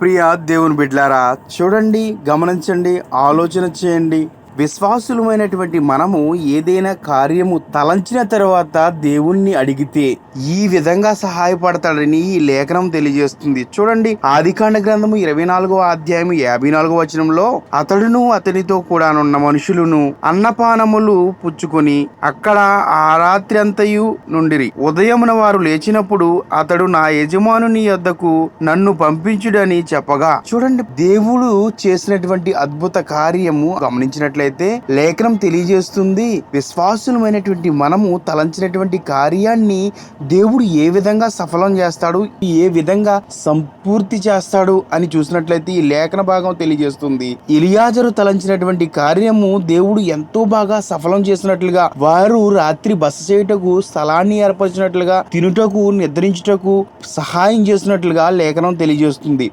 ప్రియ దేవుని బిడ్లారా, చూడండి, గమనించండి, ఆలోచన చేయండి. విశ్వాసులమైనటువంటి మనము ఏదైనా కార్యము తలంచిన తర్వాత దేవుణ్ణి అడిగితే ఈ విధంగా సహాయపడతాడని ఈ లేఖనం తెలియజేస్తుంది. చూడండి, ఆదికాండ గ్రంథము 24వ అధ్యాయం 54వ వచనంలో, అతడును అతనితో కూడానున్న మనుషులను అన్నపానములు పుచ్చుకొని అక్కడ ఆ రాత్రి అంతయు నుండిరి. ఉదయమున వారు లేచినప్పుడు అతడు నా యజమానుని యొద్దకు నన్ను పంపించుడని చెప్పగా, చూడండి, దేవుడు చేసినటువంటి అద్భుత కార్యము గమనించినట్లయితే లేఖనం తెలియజేస్తుంది. విశ్వాసులమైనటువంటి మనము తలంచినటువంటి కార్యాన్ని దేవుడు ఏ విధంగా సఫలం చేస్తాడు, ఏ విధంగా సంపూర్తి చేస్తాడు అని చూసినట్లయితే ఈ లేఖన భాగం తెలియజేస్తుంది. ఎలియాజరు తలంచినటువంటి కార్యము దేవుడు ఎంతో బాగా సఫలం చేసినట్లుగా, వారు రాత్రి బస చేయుటకు స్థలాన్ని ఏర్పరిచినట్లుగా, తినుటకు నిద్రించుటకు సహాయం చేసినట్లుగా లేఖనం తెలియజేస్తుంది.